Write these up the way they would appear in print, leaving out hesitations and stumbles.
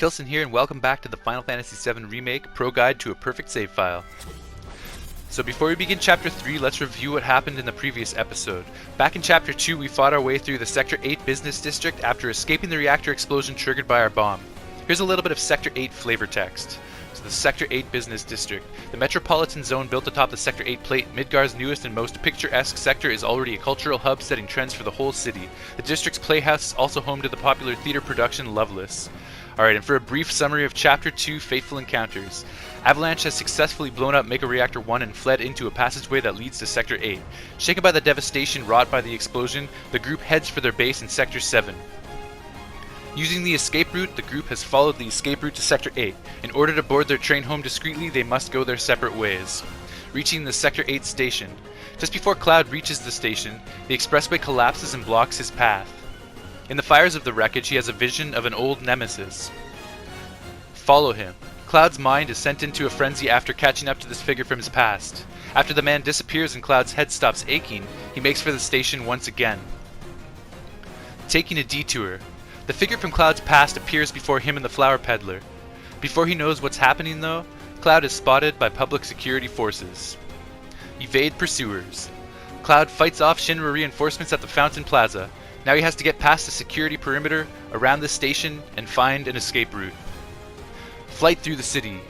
Kilson here, and welcome back to the Final Fantasy VII Remake Pro Guide to a Perfect Save File. So before we begin Chapter 3, let's review what happened in the previous episode. Back in Chapter 2, we fought our way through the Sector 8 business district after escaping the reactor explosion triggered by our bomb. Here's a little bit of Sector 8 flavor text. So the Sector 8 business district. The metropolitan zone built atop the Sector 8 plate, Midgar's newest and most picturesque sector, is already a cultural hub setting trends for the whole city. The district's playhouse is also home to the popular theater production Loveless. Alright, and for a brief summary of Chapter 2, Fateful Encounters. Avalanche has successfully blown up Mega Reactor 1 and fled into a passageway that leads to Sector 8. Shaken by the devastation wrought by the explosion, the group heads for their base in Sector 7. Using the escape route, the group has followed the escape route to Sector 8. In order to board their train home discreetly, they must go their separate ways. Reaching the Sector 8 station. Just before Cloud reaches the station, the expressway collapses and blocks his path. In the fires of the wreckage, he has a vision of an old nemesis. Follow him. Cloud's mind is sent into a frenzy after catching up to this figure from his past. After the man disappears and Cloud's head stops aching, he makes for the station once again. Taking a detour. The figure from Cloud's past appears before him and the flower peddler. Before he knows what's happening though, Cloud is spotted by public security forces. Evade pursuers. Cloud fights off Shinra reinforcements at the Fountain Plaza. Now he has to get past the security perimeter, around the station, and find an escape route. Flight through the city.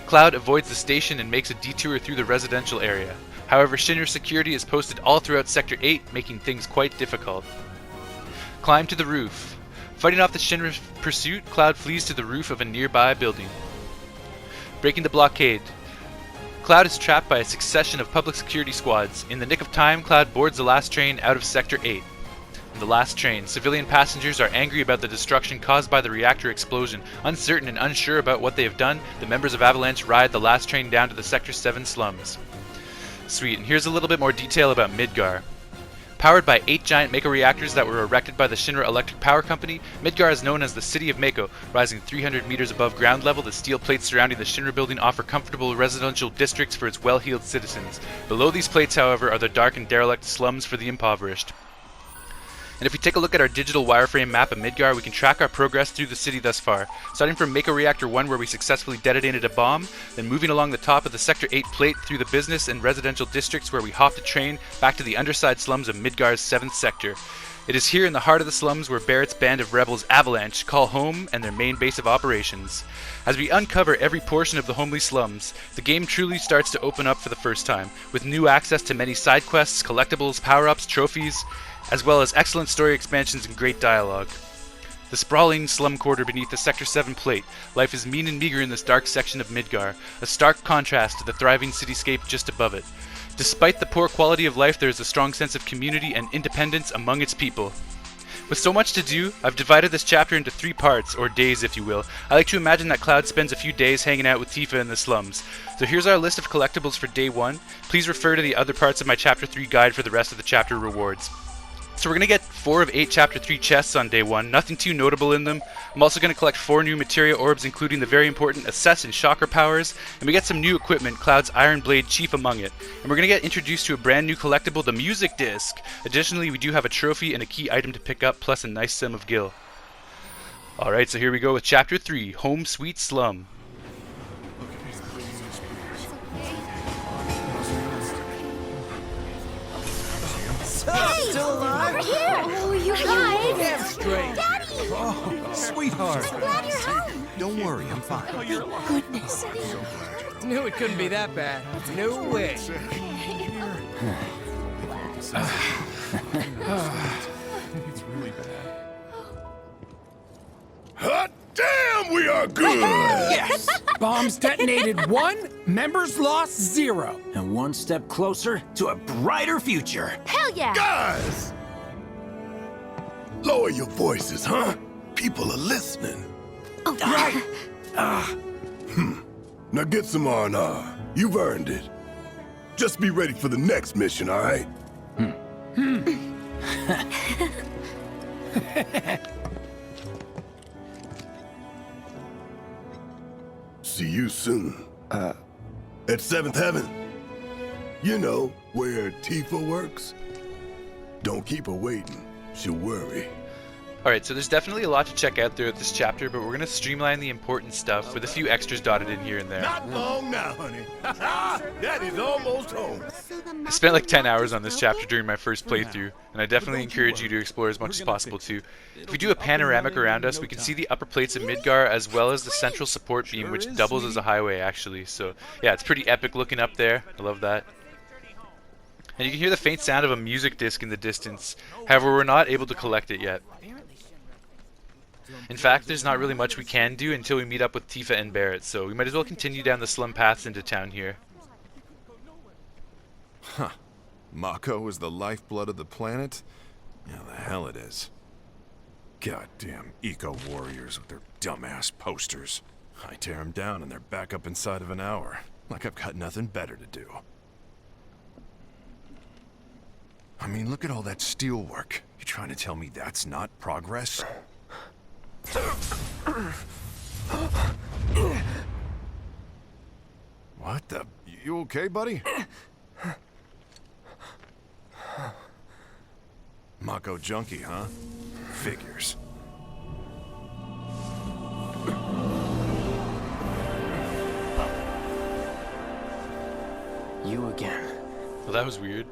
Cloud avoids the station and makes a detour through the residential area. However, Shinra security is posted all throughout Sector 8, making things quite difficult. Climb to the roof. Fighting off the Shinra pursuit, Cloud flees to the roof of a nearby building. Breaking the blockade. Cloud is trapped by a succession of public security squads. In the nick of time, Cloud boards the last train out of Sector 8. On the last train, civilian passengers are angry about the destruction caused by the reactor explosion. Uncertain and unsure about what they have done, the members of Avalanche ride the last train down to the Sector 7 slums. Sweet, and here's a little bit more detail about Midgar. Powered by 8 giant Mako reactors that were erected by the Shinra Electric Power Company, Midgar is known as the City of Mako. Rising 300 meters above ground level, the steel plates surrounding the Shinra building offer comfortable residential districts for its well-heeled citizens. Below these plates, however, are the dark and derelict slums for the impoverished. And if we take a look at our digital wireframe map of Midgar, we can track our progress through the city thus far. Starting from Mako Reactor 1, where we successfully detonated a bomb, then moving along the top of the Sector 8 plate through the business and residential districts, where we hopped a train back to the underside slums of Midgar's 7th sector. It is here in the heart of the slums where Barrett's band of rebels Avalanche call home and their main base of operations. As we uncover every portion of the homely slums, the game truly starts to open up for the first time, with new access to many side quests, collectibles, power-ups, trophies, as well as excellent story expansions and great dialogue. The sprawling slum quarter beneath the Sector 7 plate. Life is mean and meager in this dark section of Midgar, a stark contrast to the thriving cityscape just above it. Despite the poor quality of life, there is a strong sense of community and independence among its people. With so much to do, I've divided this chapter into 3 parts, or days if you will. I like to imagine that Cloud spends a few days hanging out with Tifa in the slums. So here's our list of collectibles for day 1. Please refer to the other parts of my Chapter 3 guide for the rest of the chapter rewards. So we're going to get 4 of 8 Chapter 3 chests on day 1, nothing too notable in them. I'm also going to collect 4 new materia orbs, including the very important Assess and Shocker powers, and we get some new equipment, Cloud's Iron Blade chief among it. And we're going to get introduced to a brand new collectible, the Music Disc. Additionally, we do have a trophy and a key item to pick up, plus a nice sum of gil. Alright, so here we go with Chapter 3, Home Sweet Slum. Hey! Still alive? Over here! Oh, you guys! Damn straight! Daddy! Oh, sweetheart! I'm glad you're home! Don't worry, I'm fine. Thank goodness! Knew it couldn't be that bad. No way. It's really bad. Hot damn, we are good! Yes! Bombs detonated 1, members lost 0. And one step closer to a brighter future. Hell yeah! Guys! Lower your voices, huh? People are listening. Oh, right! Now get some R&R. You've earned it. Just be ready for the next mission, all right? See you soon. At 7th Heaven. You know, where Tifa works. Don't keep her waiting. She'll worry. Alright, so there's definitely a lot to check out throughout this chapter, but we're going to streamline the important stuff with a few extras dotted in here and there. Not long now, honey. Daddy's almost home. I spent like 10 hours on this chapter during my first playthrough, and I definitely encourage you to explore as much as possible too. If we do a panoramic around us, we can see the upper plates of Midgar as well as the central support beam, which doubles as a highway actually. So yeah, it's pretty epic looking up there. I love that. And you can hear the faint sound of a music disc in the distance. However, we're not able to collect it yet. In fact, there's not really much we can do until we meet up with Tifa and Barrett, so we might as well continue down the slum paths into town here. Huh. Mako is the lifeblood of the planet? Yeah, the hell it is. Goddamn eco-warriors with their dumbass posters. I tear them down and they're back up inside of an hour. Like I've got nothing better to do. I mean, look at all that steel work. You trying to tell me that's not progress? What the? You okay, buddy? Mako junkie, huh? Figures. You again. Well, that was weird.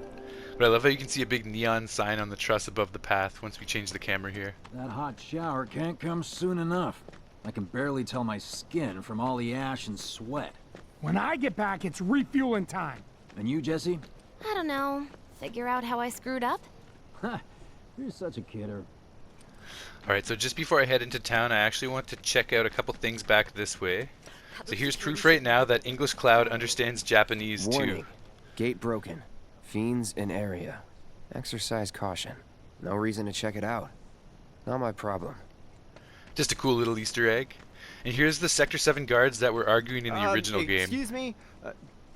But I love how you can see a big neon sign on the truss above the path once we change the camera here. That hot shower can't come soon enough. I can barely tell my skin from all the ash and sweat. When I get back, it's refueling time. And you, Jesse? I don't know. Figure out how I screwed up? You're such a kidder. Alright, so just before I head into town, I actually want to check out a couple things back this way. So here's proof right now that English Cloud understands Japanese Warning. too. Gate broken. Fiends in area. Exercise caution. No reason to check it out. Not my problem. Just a cool little Easter egg. And here's the Sector 7 guards that were arguing in the original game. Excuse me?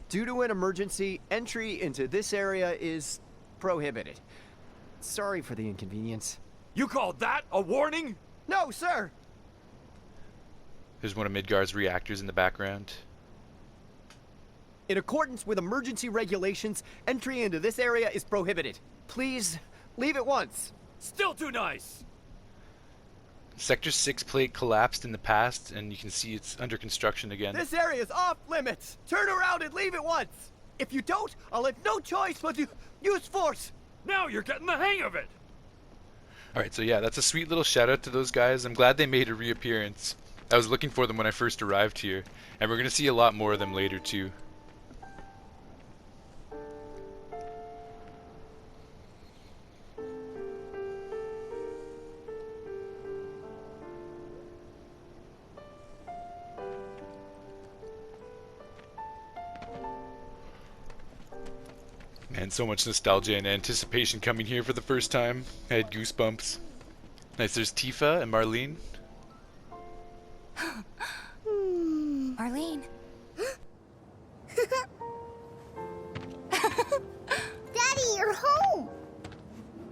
Due to an emergency, entry into this area is prohibited. Sorry for the inconvenience. You called that a warning? No, sir! There's one of Midgar's reactors in the background. In accordance with emergency regulations, entry into this area is prohibited. Please, leave at once. Still too nice. Sector 6 plate collapsed in the past, and you can see it's under construction again. This area is off limits. Turn around and leave at once. If you don't, I'll have no choice but to use force. Now you're getting the hang of it. Alright, so yeah, that's a sweet little shout out to those guys. I'm glad they made a reappearance. I was looking for them when I first arrived here, and we're going to see a lot more of them later too. Man, so much nostalgia and anticipation coming here for the first time. I had goosebumps. Nice, there's Tifa and Marlene. Marlene. Daddy, you're home!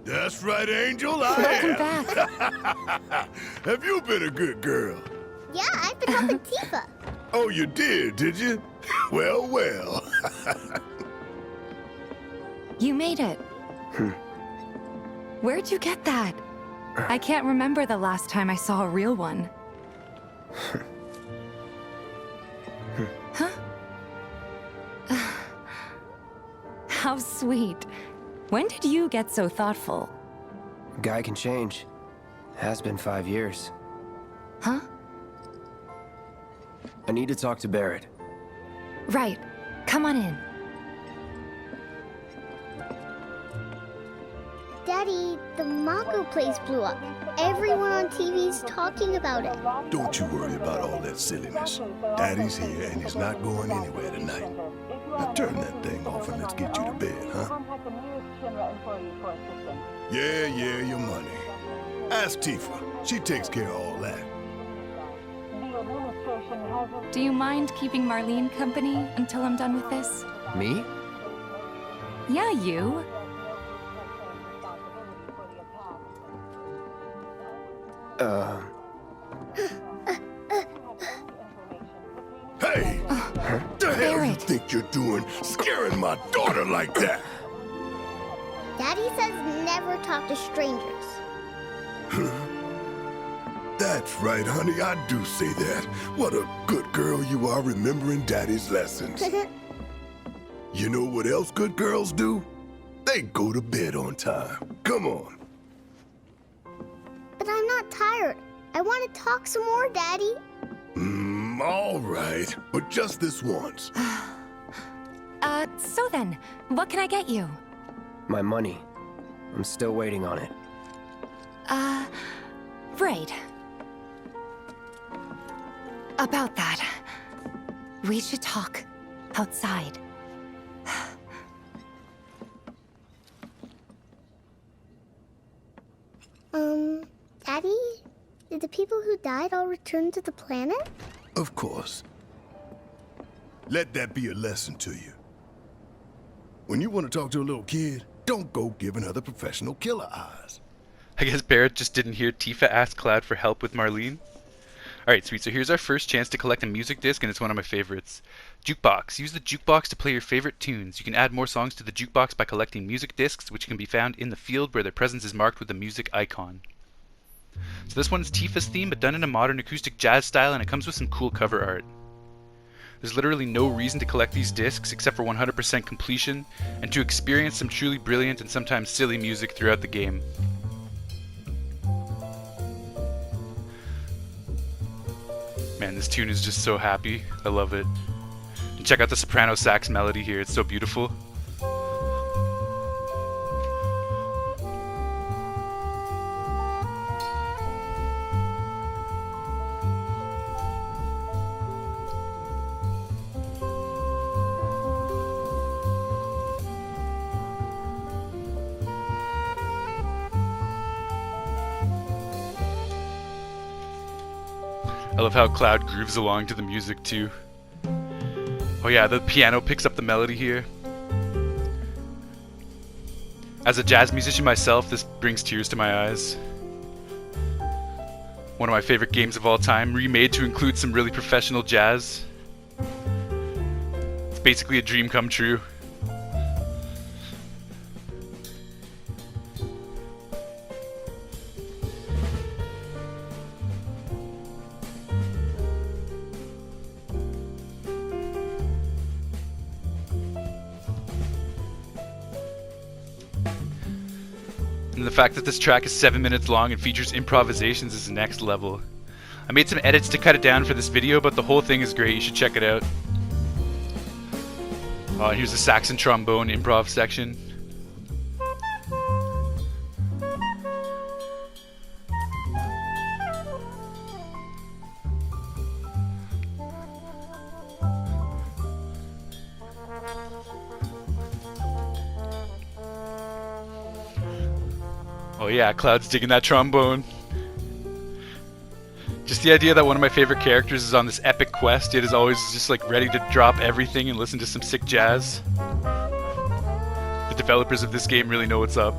That's right, Angel, I Welcome am. back. Have you been a good girl? Yeah, I've been helping Tifa. Oh, you did you? Well, well. You made it. Where'd you get that? I can't remember the last time I saw a real one. Huh? How sweet. When did you get so thoughtful? Guy can change. Has been 5 years. Huh? I need to talk to Barrett. Right. Come on in. Daddy, the Mako place blew up. Everyone on TV's talking about it. Don't you worry about all that silliness. Daddy's here and he's not going anywhere tonight. Now turn that thing off and let's get you to bed, huh? Yeah, your money. Ask Tifa. She takes care of all that. Do you mind keeping Marlene company until I'm done with this? Me? Yeah, you. Hey! What the hell you think you're doing, scaring my daughter like that? Daddy says never talk to strangers. That's right, honey, I do say that. What a good girl you are remembering Daddy's lessons. You know what else good girls do? They go to bed on time. Come on. But I'm not tired. I want to talk some more, Daddy. All right, but just this once. So then, what can I get you? My money. I'm still waiting on it. Right. About that, we should talk outside. Daddy? Did the people who died all return to the planet? Of course. Let that be a lesson to you. When you want to talk to a little kid, don't go giving other professional killer eyes. I guess Barrett just didn't hear Tifa ask Cloud for help with Marlene. Alright, sweet, so here's our first chance to collect a music disc, and it's one of my favorites. Jukebox. Use the jukebox to play your favorite tunes. You can add more songs to the jukebox by collecting music discs, which can be found in the field where their presence is marked with the music icon. So this one's Tifa's theme, but done in a modern acoustic jazz style, and it comes with some cool cover art. There's literally no reason to collect these discs except for 100% completion, and to experience some truly brilliant and sometimes silly music throughout the game. Man, this tune is just so happy. I love it. And check out the soprano sax melody here, it's so beautiful. I love how Cloud grooves along to the music too. Oh yeah, the piano picks up the melody here. As a jazz musician myself, this brings tears to my eyes. One of my favorite games of all time, remade to include some really professional jazz. It's basically a dream come true. And the fact that this track is 7 minutes long and features improvisations is next level. I made some edits to cut it down for this video, but the whole thing is great, you should check it out. Oh, and here's the sax and trombone improv section. Oh yeah, Cloud's digging that trombone. Just the idea that one of my favorite characters is on this epic quest, yet is always just like ready to drop everything and listen to some sick jazz. The developers of this game really know what's up.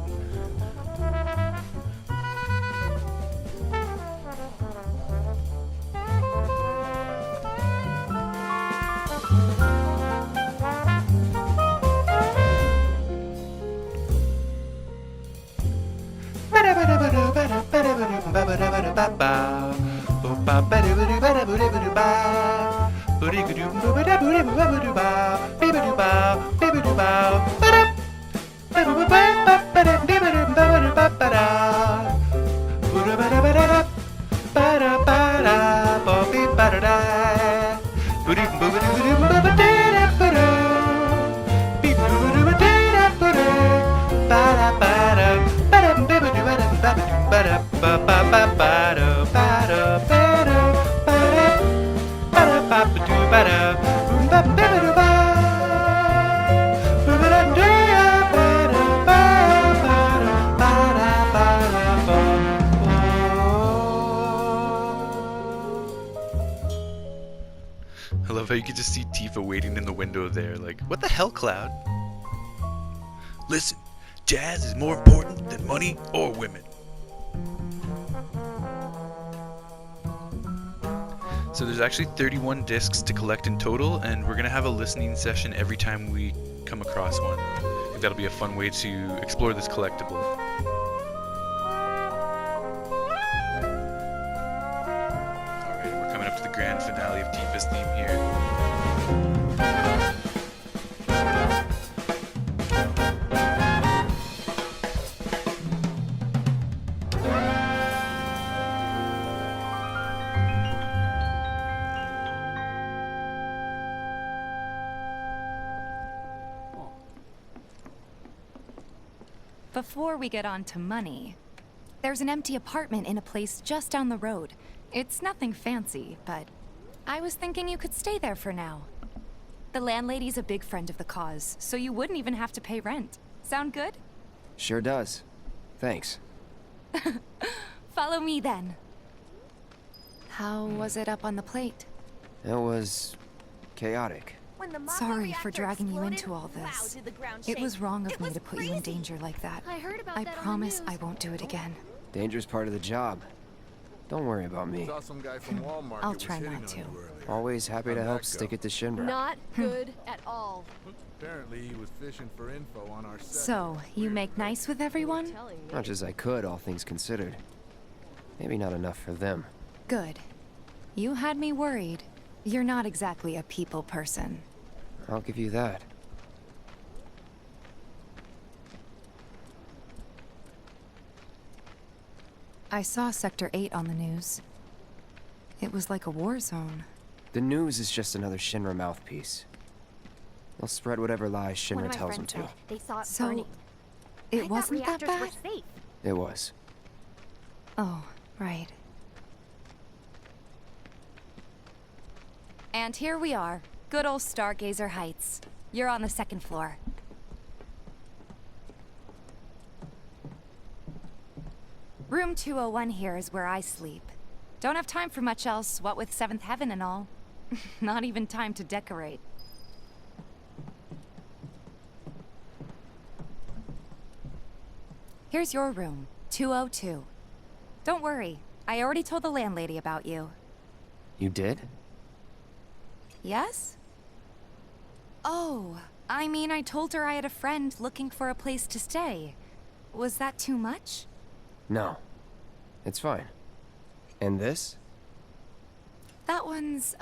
I love how you can just see Tifa waiting in the window there, like, what the hell, Cloud? Listen, jazz is more important than money or women. So there's actually 31 discs to collect in total, and we're gonna have a listening session every time we come across one. I think that'll be a fun way to explore this collectible. grand finale of Tifa's theme here. Before we get on to money, there's an empty apartment in a place just down the road. It's nothing fancy, but I was thinking you could stay there for now. The landlady's a big friend of the cause, so you wouldn't even have to pay rent. Sound good? Sure does. Thanks. Follow me then. How was it up on the plate? It was chaotic. Sorry for dragging you into all this. It was wrong of me to put you in danger like that. I heard about I that on the promise news. I won't do it again. Dangerous part of the job. Don't worry about me. Saw some guy from Walmart. I'll try not to. Always happy to help stick it to Shinra. Not good at all. Apparently he was fishing for info on our set. So, you make nice with everyone? Much as I could, all things considered. Maybe not enough for them. Good. You had me worried. You're not exactly a people person. I'll give you that. I saw Sector 8 on the news. It was like a war zone. The news is just another Shinra mouthpiece. They'll spread whatever lies Shinra tells them to. They saw it So, burning. it wasn't that reactors bad? were safe. It was. Oh, right. And here we are. Good old Stargazer Heights. You're on the second floor. Room 201 here is where I sleep. Don't have time for much else, what with 7th Heaven and all. Not even time to decorate. Here's your room, 202. Don't worry, I already told the landlady about you. You did? Yes? Oh, I mean, I told her I had a friend looking for a place to stay. Was that too much? No. It's fine. And this? That one's,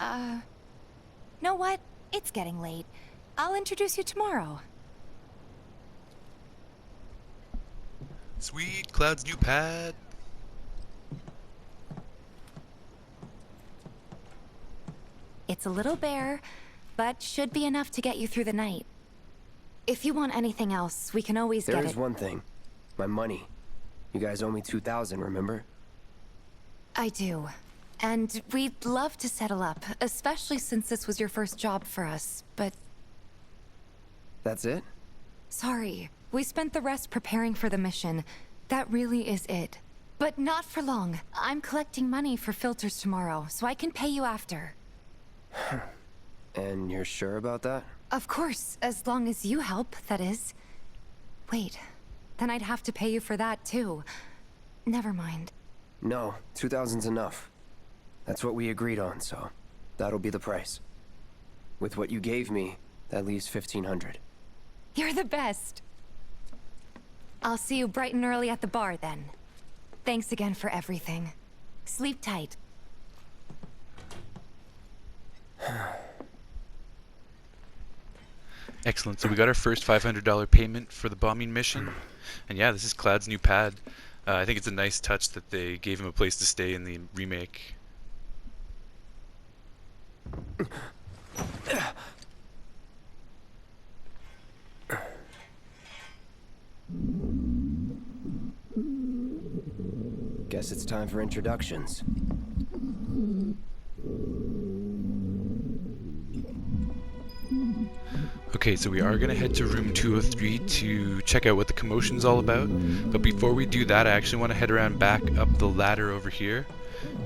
know what? It's getting late. I'll introduce you tomorrow. Sweet, Cloud's new pad. It's a little bare, but should be enough to get you through the night. If you want anything else, we can always get it. There is one thing. My money. You guys owe me 2,000, remember? I do. And we'd love to settle up, especially since this was your first job for us, but... That's it? Sorry. We spent the rest preparing for the mission. That really is it. But not for long. I'm collecting money for filters tomorrow, so I can pay you after. And you're sure about that? Of course, as long as you help, that is. Wait, then I'd have to pay you for that too. Never mind. No, 2,000's enough. That's what we agreed on, so that'll be the price. With what you gave me, that leaves 1,500. You're the best. I'll see you bright and early at the bar then. Thanks again for everything. Sleep tight. Excellent. So we got our first $500 payment for the bombing mission. And yeah, this is Cloud's new pad. I think it's a nice touch that they gave him a place to stay in the remake. Guess it's time for introductions. Okay, so we are going to head to room 203 to check out what the commotion's all about. But before we do that, I actually want to head around back up the ladder over here.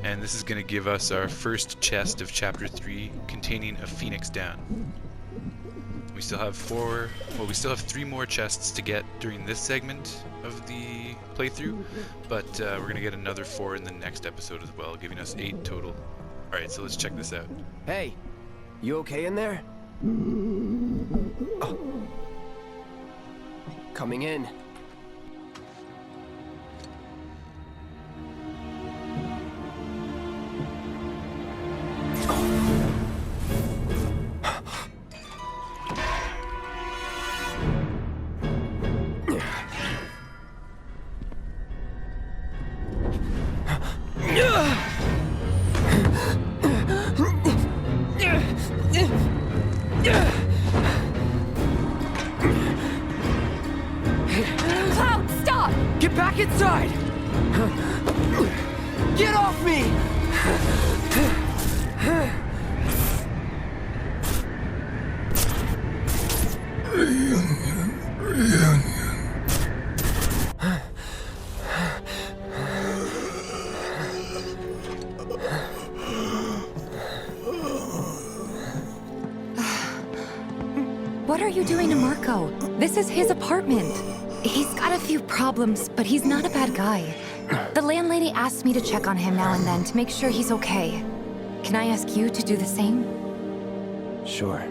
And this is going to give us our first chest of Chapter 3 containing a Phoenix down. We still have we still have 3 more chests to get during this segment of the playthrough. But we're going to get another 4 in the next episode as well, giving us 8 total. Alright, so let's check this out. Hey, you okay in there? Oh. Coming in. Get off me! What are you doing to Marco? This is his apartment. He's got a few problems, but he's not a bad guy. The landlady asked me to check on him now and then to make sure he's okay. Can I ask you to do the same? Sure.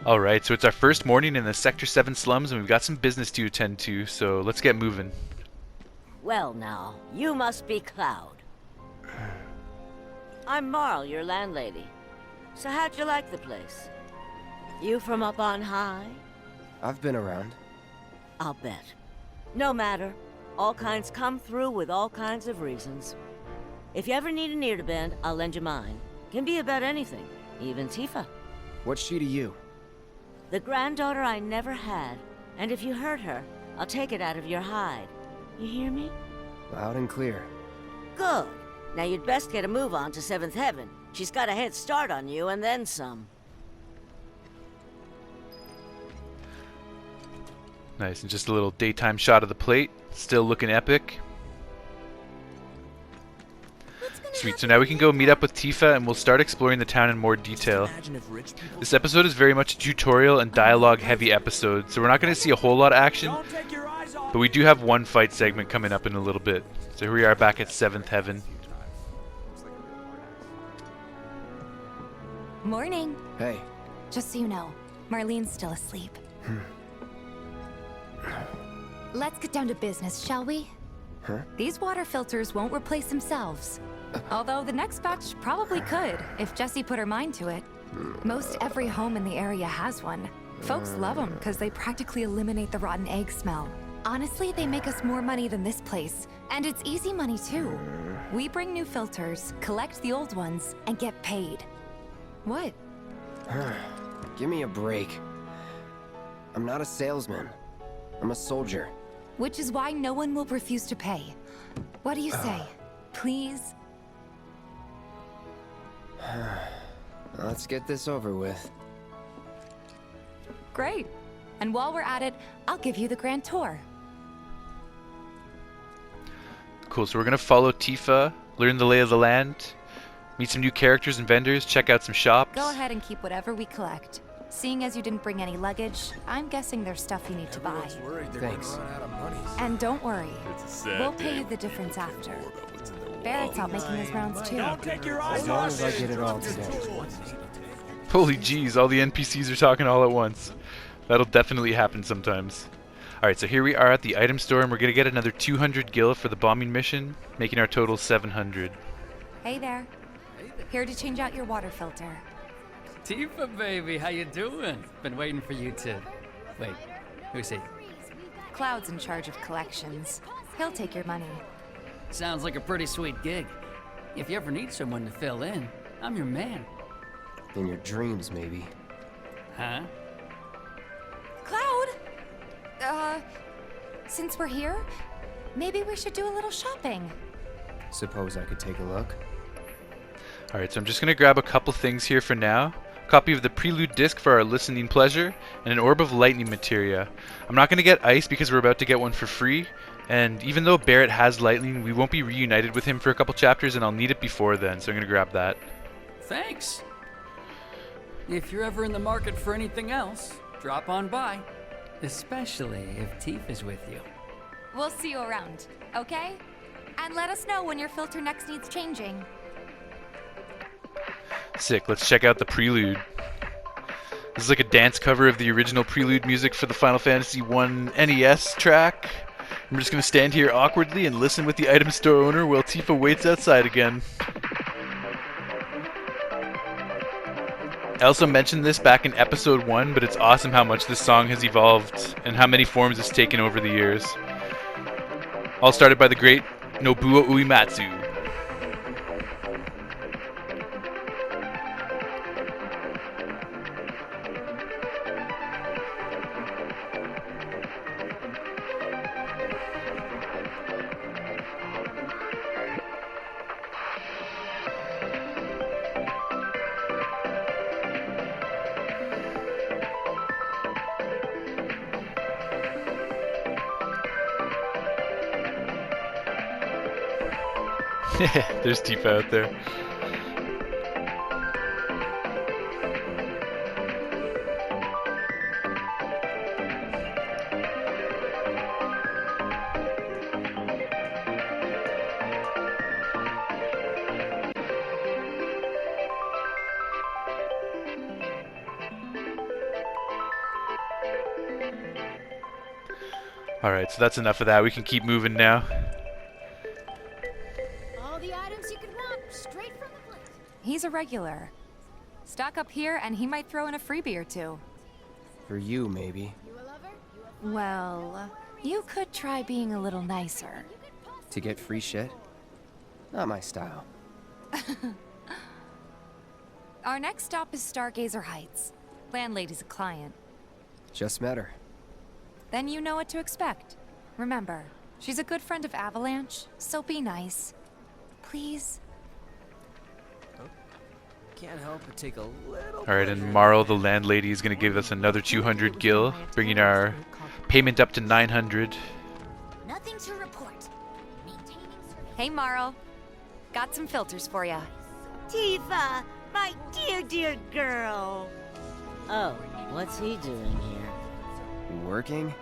Alright, so it's our first morning in the Sector 7 slums and we've got some business to attend to, so let's get moving. Well now, you must be Cloud. I'm Marl, your landlady. So how'd you like the place? You from up on high? I've been around. I'll bet. No matter. All kinds come through with all kinds of reasons. If you ever need an ear to bend, I'll lend you mine. Can be about anything, even Tifa. What's she to you? The granddaughter I never had. And if you hurt her, I'll take it out of your hide. You hear me? Loud and clear. Good. Now you'd best get a move on to 7th Heaven. She's got a head start on you and then some. Nice, and just a little daytime shot of the plate. Still looking epic. Sweet, so now we can go meet up with Tifa and we'll start exploring the town in more detail. This episode is very much a tutorial and dialogue heavy episode, so we're not going to see a whole lot of action, but we do have one fight segment coming up in a little bit. So here we are back at 7th Heaven. Morning. Hey. Just so you know, Marlene's still asleep. Let's get down to business, shall we? Huh? These water filters won't replace themselves. Although the next batch probably could, if Jessie put her mind to it. Most every home in the area has one. Folks love them because they practically eliminate the rotten egg smell. Honestly, they make us more money than this place. And it's easy money too. We bring new filters, collect the old ones, and get paid. What? Give me a break. I'm not a salesman. I'm a soldier. Which is why no one will refuse to pay. What do you say? Please? Let's get this over with. Great. And while we're at it, I'll give you the grand tour. Cool, so we're going to follow Tifa, learn the lay of the land, meet some new characters and vendors, check out some shops. Go ahead and keep whatever we collect. Seeing as you didn't bring any luggage, I'm guessing there's stuff you need to buy. Thanks. And don't worry, we'll pay you the difference after. Barrett's out making his rounds too. As long as I get it all today. Holy jeez, all the NPCs are talking all at once. That'll definitely happen sometimes. Alright, so here we are at the item store and we're going to get another 200 gil for the bombing mission, making our total 700. Hey there. Here to change out your water filter. Tifa, baby, how you doing? Been waiting for you to... Wait, who's he? Cloud's in charge of collections. He'll take your money. Sounds like a pretty sweet gig. If you ever need someone to fill in, I'm your man. In your dreams, maybe. Huh? Cloud! Since we're here, maybe we should do a little shopping. Suppose I could take a look? Alright, so I'm just going to grab a couple things here for now. A copy of the Prelude disc for our listening pleasure, and an Orb of Lightning materia. I'm not going to get Ice because we're about to get one for free, and even though Barrett has Lightning, we won't be reunited with him for a couple chapters, and I'll need it before then, so I'm going to grab that. Thanks. If you're ever in the market for anything else, drop on by. Especially if Tifa's with you. We'll see you around, okay? And let us know when your filter next needs changing. Sick, let's check out the Prelude. This is like a dance cover of the original prelude music for the Final Fantasy 1 NES track. I'm just gonna stand here awkwardly and listen with the item store owner while Tifa waits outside again. I also mentioned this back in episode 1, but it's awesome how much this song has evolved and how many forms it's taken over the years. All started by the great Nobuo Uematsu. There's Tifa out there. Alright, so that's enough of that. We can keep moving now. All the items you could want, straight from the plate. He's a regular. Stock up here and he might throw in a freebie or two. For you, maybe. Well, you could try being a little nicer. To get free shit? Not my style. Our next stop is Stargazer Heights. Landlady's a client. Just met her. Then you know what to expect. Remember, she's a good friend of Avalanche, so be nice. Please? Can't help but take a little. Alright, and Marl, the landlady, is going to give us another 200 gil, bringing our payment up to 900. Nothing to report. Hey, Marl. Got some filters for ya. Tifa, my dear, dear girl. Oh, what's he doing here? Working?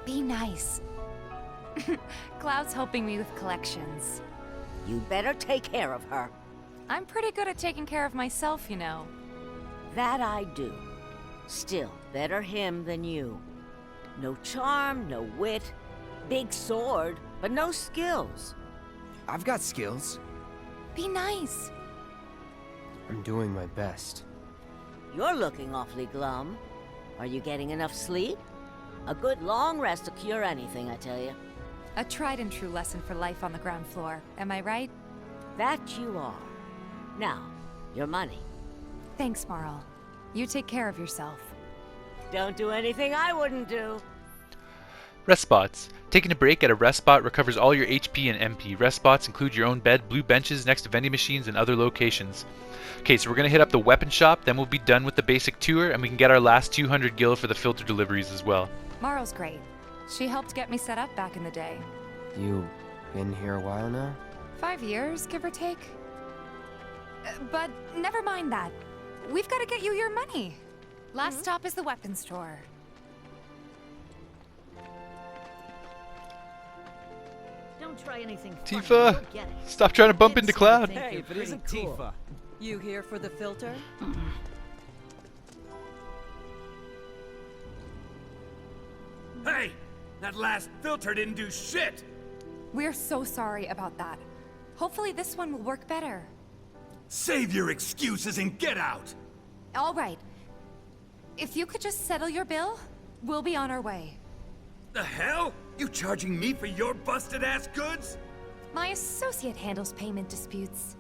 Be nice. Cloud's helping me with collections. You better take care of her. I'm pretty good at taking care of myself, you know. That I do. Still, better him than you. No charm, no wit. Big sword, but no skills. I've got skills. Be nice. I'm doing my best. You're looking awfully glum. Are you getting enough sleep? A good long rest will cure anything, I tell you. A tried and true lesson for life on the ground floor, am I right? That you are. Now, your money. Thanks, Marl. You take care of yourself. Don't do anything I wouldn't do. Rest spots. Taking a break at a rest spot recovers all your HP and MP. Rest spots include your own bed, blue benches next to vending machines, and other locations. Okay, so we're going to hit up the weapon shop, then we'll be done with the basic tour, and we can get our last 200 gil for the filter deliveries as well. Marl's great. She helped get me set up back in the day. You been here a while now? 5 years, give or take. But never mind that. We've got to get you your money. Last stop is the weapons store. Don't try anything. Tifa! Stop trying to bump into Cloud! Hey, if it isn't Tifa. You here for the filter? Hey! That last filter didn't do shit! We're so sorry about that. Hopefully this one will work better. Save your excuses and get out! All right. If you could just settle your bill, we'll be on our way. The hell? You charging me for your busted-ass goods? My associate handles payment disputes.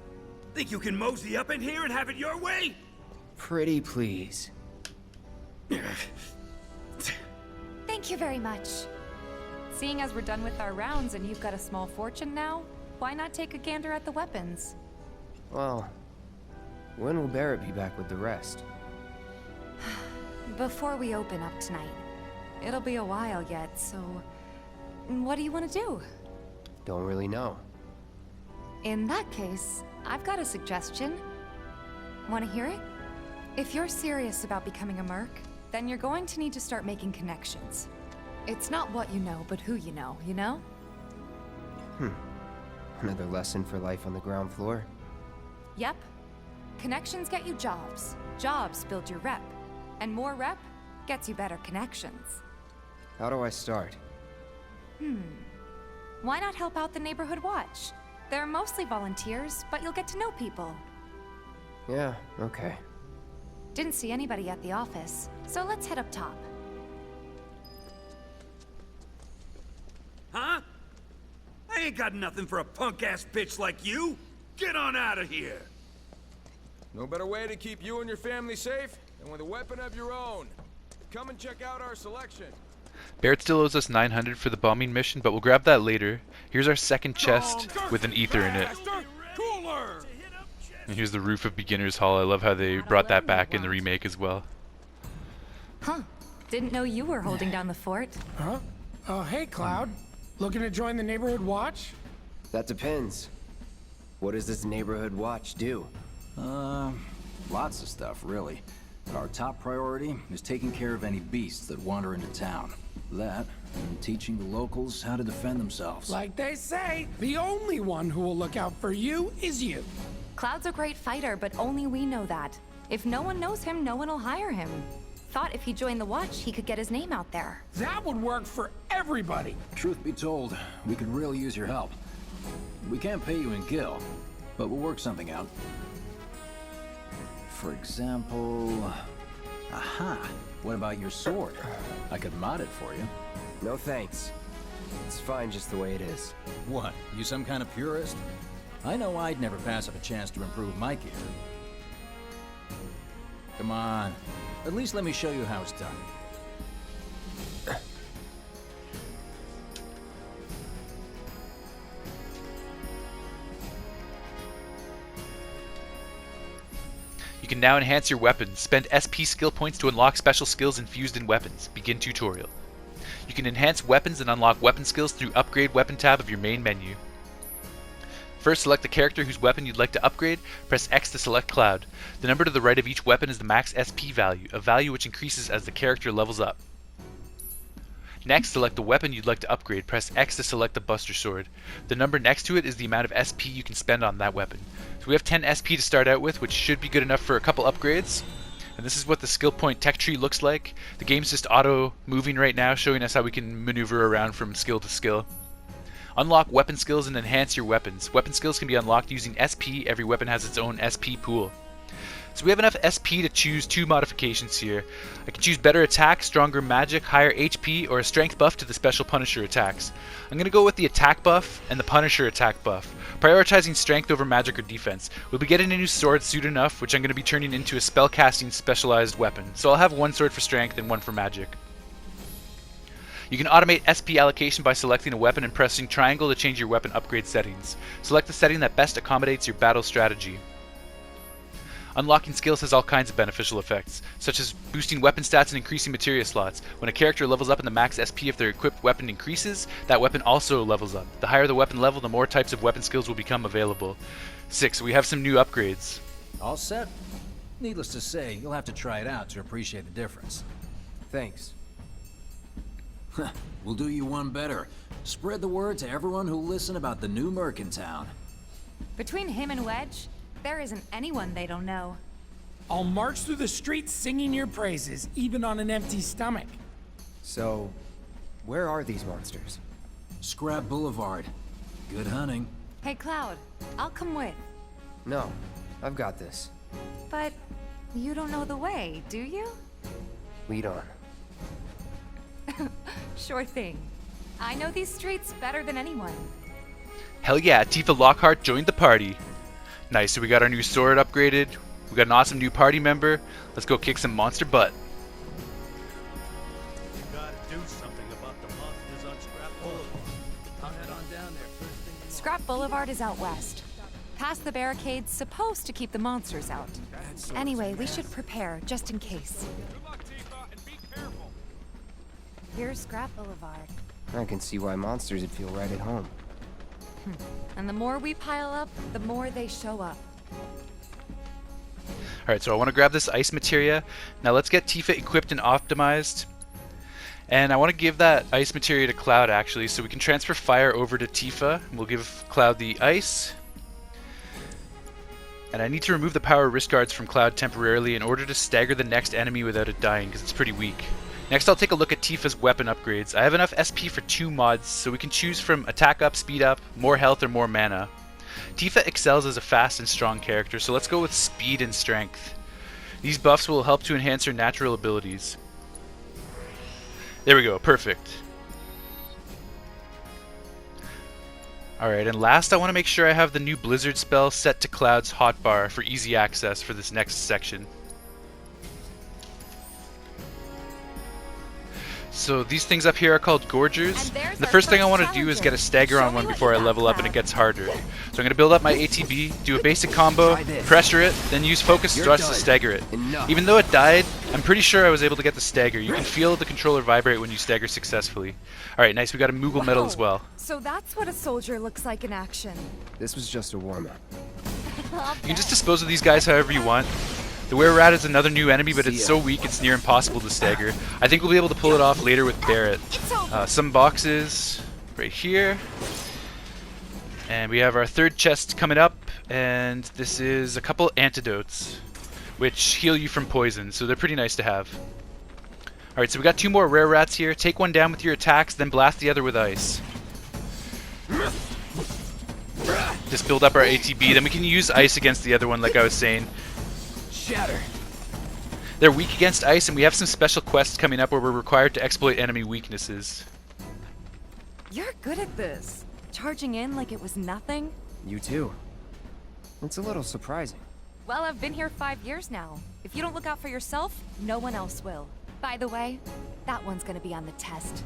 Think you can mosey up in here and have it your way? Pretty please. Thank you very much. Seeing as we're done with our rounds and you've got a small fortune now, why not take a gander at the weapons? Well, when will Barrett be back with the rest? Before we open up tonight. It'll be a while yet, so... What do you want to do? Don't really know. In that case, I've got a suggestion. Want to hear it? If you're serious about becoming a merc, then you're going to need to start making connections. It's not what you know, but who you know, you know? Another lesson for life on the ground floor? Yep. Connections get you jobs. Jobs build your rep. And more rep gets you better connections. How do I start? Why not help out the Neighborhood Watch? They're mostly volunteers, but you'll get to know people. Yeah, okay. Didn't see anybody at the office, so let's head up top. Huh? I ain't got nothing for a punk-ass bitch like you! Get on out of here! No better way to keep you and your family safe than with a weapon of your own. Come and check out our selection. Barrett still owes us 900 for the bombing mission, but we'll grab that later. Here's our second chest with an ether in it. And here's the roof of Beginner's Hall. I love how they brought that back in the remake as well. Huh. Didn't know you were holding down the fort. Huh? Oh, hey, Cloud. Looking to join the Neighborhood Watch? That depends. What does this Neighborhood Watch do? Lots of stuff, really. But our top priority is taking care of any beasts that wander into town. That, and teaching the locals how to defend themselves. Like they say, the only one who will look out for you is you. Cloud's a great fighter, but only we know that. If no one knows him, no one will hire him. Thought if he joined the Watch, he could get his name out there. That would work for everybody. Truth be told, we could really use your help. We can't pay you in gil, but we'll work something out. For example... Aha! What about your sword? I could mod it for you. No thanks. It's fine just the way it is. What? You some kind of purist? I know I'd never pass up a chance to improve my gear. Come on. At least let me show you how it's done. You can now enhance your weapons. Spend SP skill points to unlock special skills infused in weapons. Begin tutorial. You can enhance weapons and unlock weapon skills through Upgrade Weapon tab of your main menu. First, select the character whose weapon you'd like to upgrade. Press X to select Cloud. The number to the right of each weapon is the max SP value, a value which increases as the character levels up. Next, select the weapon you'd like to upgrade. Press X to select the Buster Sword. The number next to it is the amount of SP you can spend on that weapon. So we have 10 SP to start out with, which should be good enough for a couple upgrades. And this is what the skill point tech tree looks like. The game's just auto-moving right now, showing us how we can maneuver around from skill to skill. Unlock weapon skills and enhance your weapons. Weapon skills can be unlocked using SP. Every weapon has its own SP pool. So we have enough SP to choose two modifications here. I can choose better attack, stronger magic, higher HP, or a strength buff to the special Punisher attacks. I'm going to go with the attack buff and the Punisher attack buff, prioritizing strength over magic or defense. We'll be getting a new sword soon enough, which I'm going to be turning into a spellcasting specialized weapon. So I'll have one sword for strength and one for magic. You can automate SP allocation by selecting a weapon and pressing triangle to change your weapon upgrade settings. Select the setting that best accommodates your battle strategy. Unlocking skills has all kinds of beneficial effects, such as boosting weapon stats and increasing materia slots. When a character levels up in the max SP if their equipped weapon increases, that weapon also levels up. The higher the weapon level, the more types of weapon skills will become available. 6. We have some new upgrades. All set? Needless to say, you'll have to try it out to appreciate the difference. Thanks. We'll do you one better. Spread the word to everyone who'll listen about the new merc in town. Between him and Wedge, there isn't anyone they don't know. I'll march through the streets singing your praises, even on an empty stomach. So, where are these monsters? Scrap Boulevard. Good hunting. Hey, Cloud, I'll come with. No, I've got this. But you don't know the way, do you? Lead on. Sure thing. I know these streets better than anyone. Hell yeah, Tifa Lockhart joined the party. Nice, so we got our new sword upgraded. We got an awesome new party member. Let's go kick some monster butt. Scrap Boulevard is out west. Past the barricades, supposed to keep the monsters out. Anyway, we should prepare, just in case. Here's Scrap Boulevard. I can see why monsters would feel right at home. And the more we pile up, the more they show up. Alright, so I want to grab this ice materia. Now let's get Tifa equipped and optimized. And I want to give that ice materia to Cloud actually, so we can transfer fire over to Tifa. We'll give Cloud the ice. And I need to remove the power wrist guards from Cloud temporarily in order to stagger the next enemy without it dying, because it's pretty weak. Next I'll take a look at Tifa's weapon upgrades. I have enough SP for 2 mods, so we can choose from attack up, speed up, more health, or more mana. Tifa excels as a fast and strong character, so let's go with speed and strength. These buffs will help to enhance her natural abilities. There we go, perfect. Alright, and last I want to make sure I have the new Blizzard spell set to Cloud's hotbar for easy access for this next section. So these things up here are called Gorgers. And the first thing I want to do is get a stagger on one before I level up and it gets harder. So I'm going to build up my ATB, do a basic combo, pressure it, then use focus thrust to stagger it. Even though it died, I'm pretty sure I was able to get the stagger. You can feel the controller vibrate when you stagger successfully. Alright, nice, we got a Moogle medal as well. So that's what a soldier looks like in action. This was just a warm-up. You can just dispose of these guys however you want. The Were-Rat is another new enemy, but it's so weak it's near impossible to stagger. I think we'll be able to pull it off later with Barret. Some boxes right here. And we have our third chest coming up, and this is a couple antidotes, which heal you from poison, so they're pretty nice to have. Alright, so we got 2 more Were-Rats here. Take one down with your attacks, then blast the other with ice. Just build up our ATB, then we can use ice against the other one like I was saying. Shatter. They're weak against ice, and we have some special quests coming up where we're required to exploit enemy weaknesses. You're good at this. Charging in like it was nothing. You too. It's a little surprising. Well, I've been here 5 years now. If you don't look out for yourself, no one else will. By the way, that one's gonna be on the test.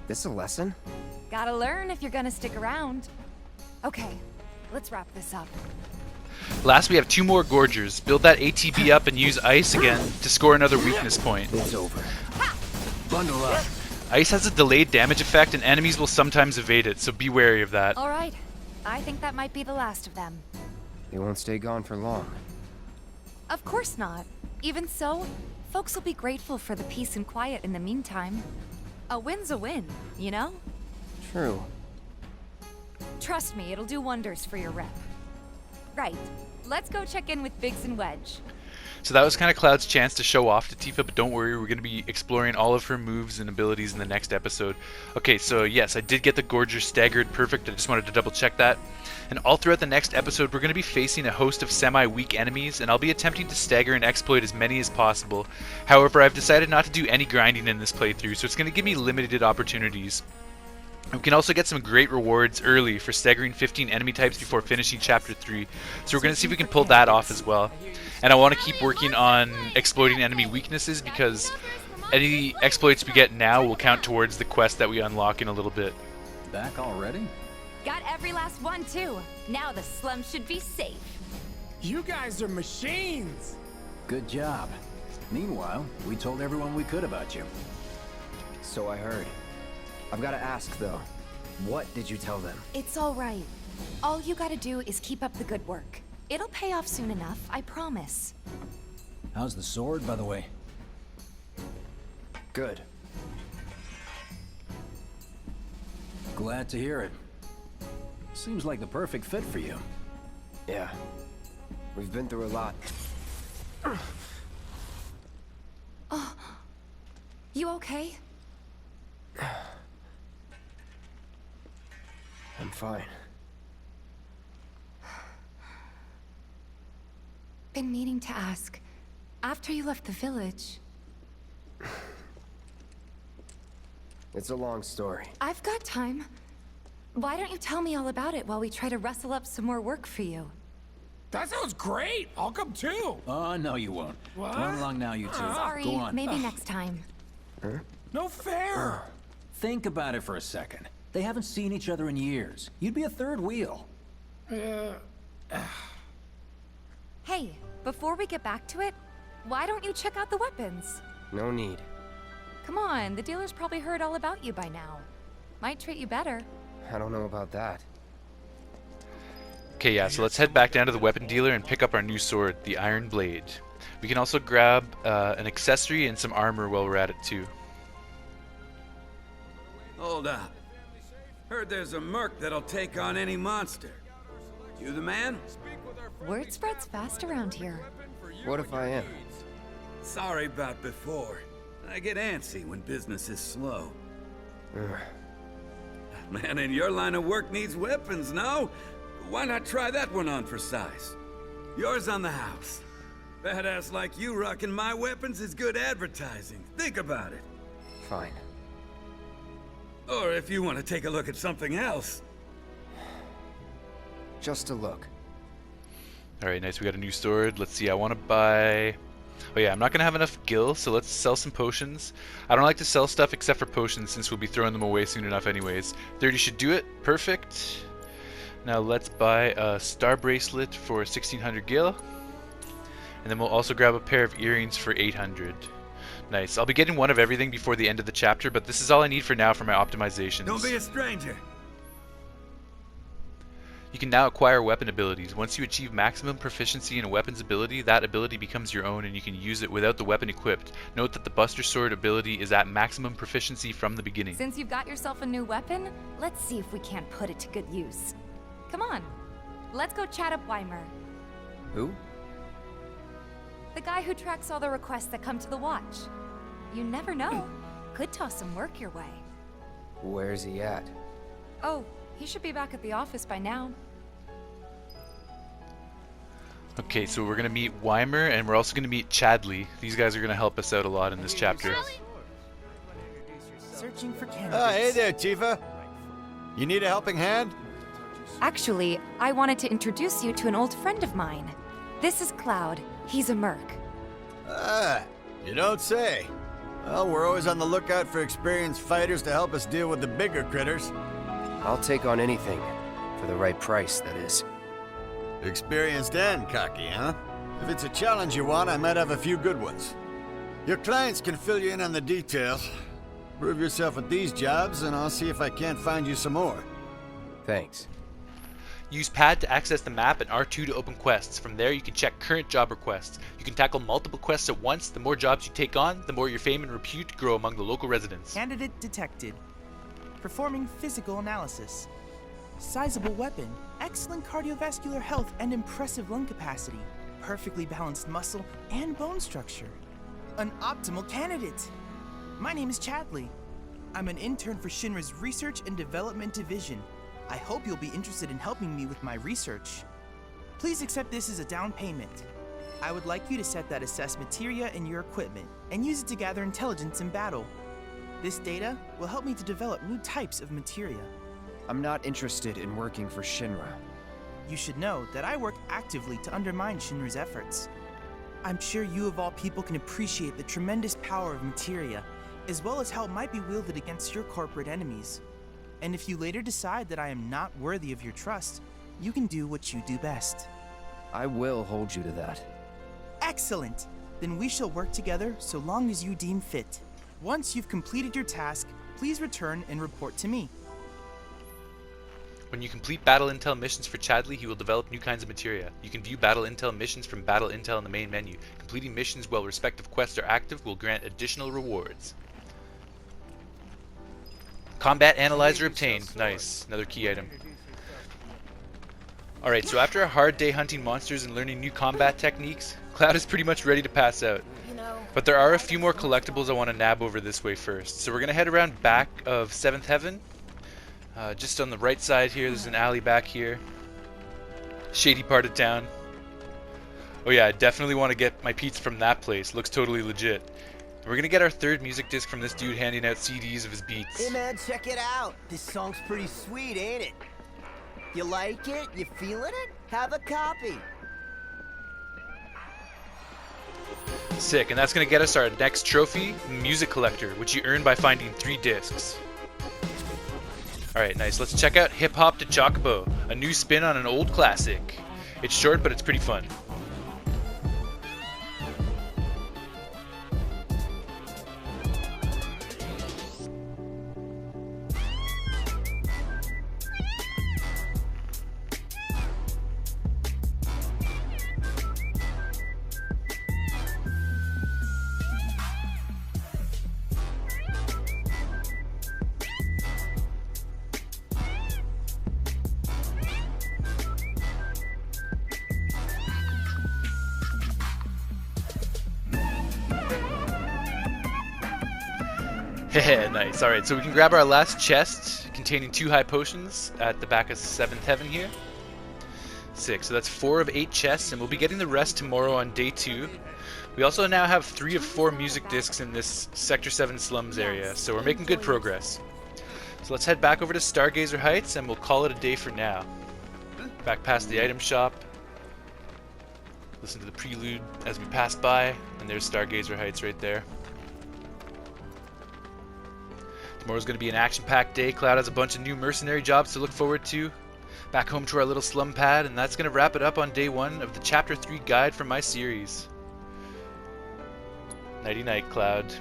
This a lesson? Gotta learn if you're gonna stick around. Okay, let's wrap this up. Last, we have 2 more Gorgers. Build that ATB up and use ice again to score another weakness point. It's over. Bundle up. Ice has a delayed damage effect, and enemies will sometimes evade it, so be wary of that. Alright, I think that might be the last of them. They won't stay gone for long. Of course not. Even so, folks will be grateful for the peace and quiet in the meantime. A win's a win, you know? True. Trust me, it'll do wonders for your rep. Right, let's go check in with Biggs and Wedge. So that was kind of Cloud's chance to show off to Tifa, but don't worry, we're going to be exploring all of her moves and abilities in the next episode. Okay, so yes, I did get the Gorger staggered perfect, I just wanted to double check that. And all throughout the next episode, we're going to be facing a host of semi-weak enemies, and I'll be attempting to stagger and exploit as many as possible. However, I've decided not to do any grinding in this playthrough, so it's going to give me limited opportunities. We can also get some great rewards early for staggering 15 enemy types before finishing Chapter 3, so we're going to see if we can pull that off as well. And I want to keep working on exploiting enemy weaknesses, because any exploits we get now will count towards the quest that we unlock in a little bit. Back already? Got every last one too. Now the slum should be safe. You guys are machines! Good job. Meanwhile, we told everyone we could about you. So I heard. I've got to ask, though. What did you tell them? It's all right. All you gotta do is keep up the good work. It'll pay off soon enough, I promise. How's the sword, by the way? Good. Glad to hear it. Seems like the perfect fit for you. Yeah. We've been through a lot. Oh. You okay? I'm fine. Been meaning to ask. After you left the village... It's a long story. I've got time. Why don't you tell me all about it while we try to rustle up some more work for you? That sounds great! I'll come too! Oh, no you won't. What? Run along now, you two. Sorry, Go on. maybe next time. Huh? No fair! Think about it for a second. They haven't seen each other in years. You'd be a third wheel. Hey, before we get back to it, why don't you check out the weapons? No need. Come on, the dealer's probably heard all about you by now. Might treat you better. I don't know about that. Okay, yeah, so let's head back down to the weapon dealer and pick up our new sword, the Iron Blade. We can also grab an accessory and some armor while we're at it too. Hold up. Heard there's a merc that'll take on any monster. You the man? Word spreads fast around here. What if I am? Sorry about before. I get antsy when business is slow. Man in your line of work needs weapons, no? Why not try that one on for size? Yours on the house. Badass like you rocking my weapons is good advertising. Think about it. Fine. Or if you want to take a look at something else. Just a look. Alright, nice. We got a new sword. Let's see. I want to buy... Oh yeah, I'm not going to have enough gil, so let's sell some potions. I don't like to sell stuff except for potions since we'll be throwing them away soon enough anyways. 30 should do it. Perfect. Now let's buy a star bracelet for 1600 gil. And then we'll also grab a pair of earrings for 800. Nice. I'll be getting one of everything before the end of the chapter, but this is all I need for now for my optimizations. Don't be a stranger. You can now acquire weapon abilities. Once you achieve maximum proficiency in a weapon's ability, that ability becomes your own and you can use it without the weapon equipped. Note that the Buster Sword ability is at maximum proficiency from the beginning. Since you've got yourself a new weapon, let's see if we can't put it to good use. Come on, let's go chat up Weimer. Who? The guy who tracks all the requests that come to the watch. You never know. Could toss some work your way. Where's he at? Oh, he should be back at the office by now. Okay, so we're going to meet Weimer and we're also going to meet Chadley. These guys are going to help us out a lot in this chapter. Searching for candidates. Hey there, Tifa. You need a helping hand? Actually, I wanted to introduce you to an old friend of mine. This is Cloud. He's a merc. Ah, you don't say. Well, we're always on the lookout for experienced fighters to help us deal with the bigger critters. I'll take on anything. For the right price, that is. Experienced and cocky, huh? If it's a challenge you want, I might have a few good ones. Your clients can fill you in on the details. Prove yourself at these jobs, and I'll see if I can't find you some more. Thanks. Use pad to access the map and R2 to open quests. From there you can check current job requests. You can tackle multiple quests at once. The more jobs you take on, the more your fame and repute grow among the local residents. Candidate detected. Performing physical analysis. Sizable weapon. Excellent cardiovascular health and impressive lung capacity. Perfectly balanced muscle and bone structure. An optimal candidate. My name is Chadley. I'm an intern for Shinra's Research and Development Division. I hope you'll be interested in helping me with my research. Please accept this as a down payment. I would like you to set that assess materia in your equipment and use it to gather intelligence in battle. This data will help me to develop new types of materia. I'm not interested in working for Shinra. You should know that I work actively to undermine Shinra's efforts. I'm sure you of all people can appreciate the tremendous power of materia, as well as how it might be wielded against your corporate enemies. And if you later decide that I am not worthy of your trust, you can do what you do best. I will hold you to that. Excellent! Then we shall work together so long as you deem fit. Once you've completed your task, please return and report to me. When you complete battle intel missions for Chadley, he will develop new kinds of materia. You can view battle intel missions from battle intel in the main menu. Completing missions while respective quests are active will grant additional rewards. Combat analyzer obtained. Nice. Another key item. Alright, so after a hard day hunting monsters and learning new combat techniques, Cloud is pretty much ready to pass out. But there are a few more collectibles I want to nab over this way first. So we're going to head around back of 7th Heaven. Just on the right side here, there's an alley back here. Shady part of town. Oh yeah, I definitely want to get my pizza from that place. Looks totally legit. We're gonna get our third music disc from this dude handing out CDs of his beats. Hey man, check it out. This song's pretty sweet, ain't it? You like it? You feeling it? Have a copy. Sick, and that's gonna get us our next trophy, Music Collector, which you earn by finding 3 discs. Alright, nice. Let's check out Hip Hop to Chocobo, a new spin on an old classic. It's short, but it's pretty fun. Nice. Alright, so we can grab our last chest containing 2 high potions at the back of 7th Heaven here. 6. So that's 4 of 8 chests, and we'll be getting the rest tomorrow on day 2. We also now have 3 of 4 music discs in this Sector 7 slums area, so we're making good progress. So let's head back over to Stargazer Heights, and we'll call it a day for now. Back past the item shop. Listen to the prelude as we pass by, and there's Stargazer Heights right there. Tomorrow's going to be an action-packed day. Cloud has a bunch of new mercenary jobs to look forward to. Back home to our little slum pad, and that's going to wrap it up on day 1 of the Chapter 3 guide from my series. Nighty-night, Cloud.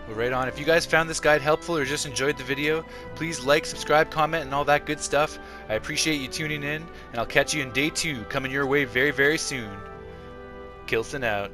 Well, right on. If you guys found this guide helpful or just enjoyed the video, please like, subscribe, comment, and all that good stuff. I appreciate you tuning in, and I'll catch you in day 2 coming your way very, very soon. Kilson out.